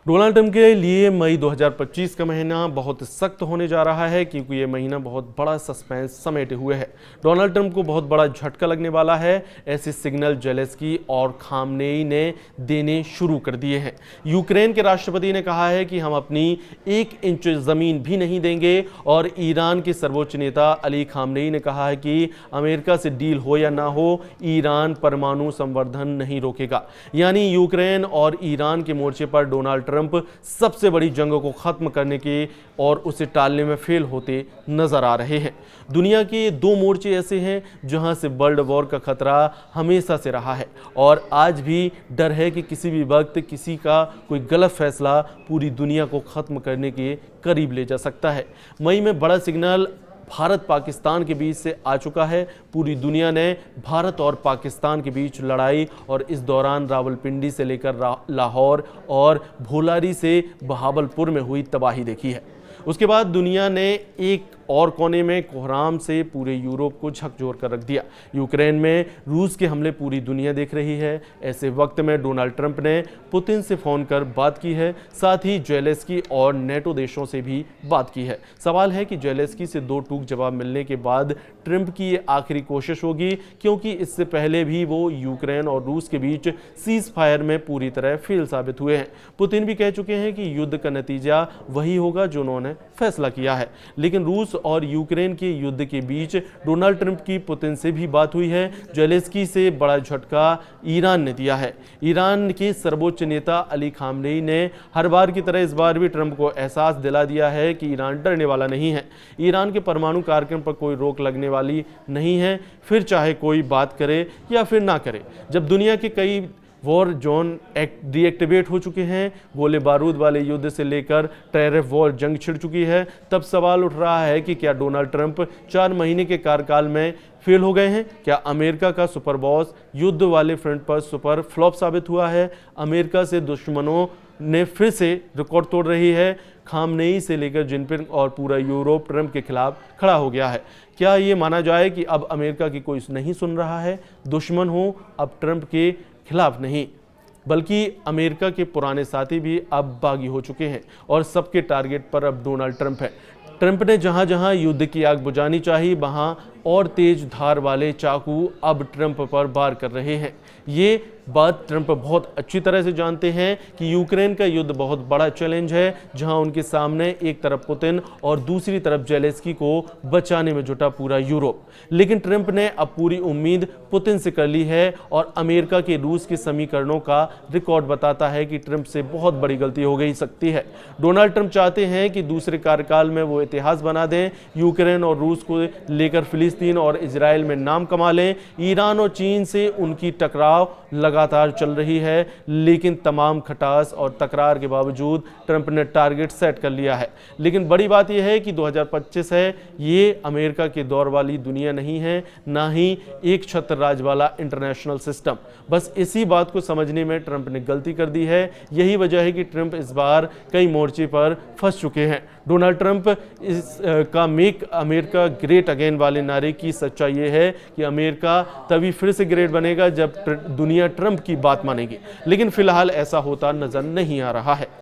Donald Trump के लिए मई 2025 का महीना बहुत सख्त होने जा रहा है क्योंकि ये महीना बहुत बड़ा सस्पेंस समेटे हुए है। डोनाल्ड ट्रंप को बहुत बड़ा झटका लगने वाला है। ऐसे सिग्नल जेलेंस्की और खामनेई ने देने शुरू कर दिए हैं। यूक्रेन के राष्ट्रपति ने कहा है कि हम अपनी 1 इंच जमीन भी नहीं देंगे और ईरान के सर्वोच्च नेता अली खामनेई ने कहा है कि अमेरिका से डील हो या ना हो, ईरान परमाणु संवर्धन नहीं रोकेगा। यानी यूक्रेन और ईरान के मोर्चे पर डोनाल्ड ट्रंप सबसे बड़ी जंग को खत्म करने के और उसे टालने में फेल होते नजर आ रहे हैं। दुनिया के 2 मोर्चे ऐसे हैं जहां से वर्ल्ड वॉर का खतरा हमेशा से रहा है और आज भी डर है कि किसी भी वक्त किसी का कोई गलत फैसला पूरी दुनिया को खत्म करने के करीब ले जा सकता है। मई में बड़ा सिग्नल भारत पाकिस्तान के बीच से आ चुका है। पूरी दुनिया ने भारत और पाकिस्तान के बीच लड़ाई और इस दौरान रावलपिंडी से लेकर लाहौर और भोलारी से बहावलपुर में हुई तबाही देखी है। उसके बाद दुनिया ने एक और कोने में कोहराम से पूरे यूरोप को झकझोर कर रख दिया। यूक्रेन में रूस के हमले पूरी दुनिया देख रही है। ऐसे वक्त में डोनाल्ड ट्रंप ने पुतिन से फ़ोन कर बात की है, साथ ही जेलेंस्की और नेटो देशों से भी बात की है। सवाल है कि जेलेंस्की से 2 टूक जवाब मिलने के बाद ट्रंप की ये आखिरी कोशिश होगी, क्योंकि इससे पहले भी वो यूक्रेन और रूस के बीच सीज फायर में पूरी तरह फेल साबित हुए हैं। पुतिन भी कह चुके हैं कि युद्ध का नतीजा वही होगा जो उन्होंने फैसला किया है। लेकिन रूस और यूक्रेन के युद्ध के बीच डोनाल्ड ट्रंप की पुतिन से भी बात हुई है। जेलेंस्की से बड़ा झटका ईरान ने दिया है। ईरान के सर्वोच्च नेता अली खामनेई ने हर बार की तरह इस बार भी ट्रंप को एहसास दिला दिया है कि ईरान डरने वाला नहीं है। ईरान के परमाणु कार्यक्रम पर कोई रोक लगने वाली नहीं है, फिर चाहे कोई बात करे या फिर ना करे। जब दुनिया के कई वॉर जोन डीएक्टिवेट हो चुके हैं, गोले बारूद वाले युद्ध से लेकर टेरर वॉर जंग छिड़ चुकी है, तब सवाल उठ रहा है कि क्या डोनाल्ड ट्रंप 4 महीने के कार्यकाल में फेल हो गए हैं? क्या अमेरिका का सुपर बॉस युद्ध वाले फ्रंट पर सुपर फ्लॉप साबित हुआ है? अमेरिका से दुश्मनों ने फिर से रिकॉर्ड तोड़ रही है। खामनेई से लेकर जिनपिंग और पूरा यूरोप ट्रंप के खिलाफ खड़ा हो गया है। क्या ये माना जाए कि अब अमेरिका की कोई नहीं सुन रहा है? दुश्मन हो अब ट्रंप के खिलाफ नहीं, बल्कि अमेरिका के पुराने साथी भी अब बागी हो चुके हैं और सबके टारगेट पर अब डोनाल्ड ट्रंप है। ट्रंप ने जहां जहां युद्ध की आग बुझानी चाहिए, वहां और तेज धार वाले चाकू अब ट्रंप पर वार कर रहे हैं। ये बात ट्रंप बहुत अच्छी तरह से जानते हैं कि यूक्रेन का युद्ध बहुत बड़ा चैलेंज है, जहां उनके सामने एक तरफ पुतिन और दूसरी तरफ जेलेंस्की को बचाने में जुटा पूरा यूरोप। लेकिन ट्रंप ने अब पूरी उम्मीद पुतिन से कर ली है और अमेरिका के रूस के समीकरणों का रिकॉर्ड बताता है कि ट्रंप से बहुत बड़ी गलती हो गई सकती है। डोनाल्ड ट्रंप चाहते हैं कि दूसरे कार्यकाल में वो इतिहास बना दें, यूक्रेन और रूस को लेकर फिलिस्तीन और इजराइल में नाम कमा लें। ईरान और चीन से उनकी टकराव लगातार चल रही है, लेकिन तमाम खटास और तकरार के बावजूद ट्रंप ने टारगेट सेट कर लिया है। लेकिन बड़ी बात यह है कि 2025 है, ये अमेरिका के दौर वाली दुनिया नहीं है, ना ही एक छत्र राज वाला इंटरनेशनल सिस्टम। बस इसी बात को समझने में ट्रंप ने गलती कर दी है। यही वजह है कि ट्रंप इस बार कई मोर्चे पर फंस चुके हैं। डोनाल्ड ट्रंप का मेक अमेरिका ग्रेट अगेन वाले नारे की सच्चाई ये है कि अमेरिका तभी फिर से ग्रेट बनेगा जब दुनिया ट्रंप की बात मानेगी। लेकिन फिलहाल ऐसा होता नजर नहीं आ रहा है।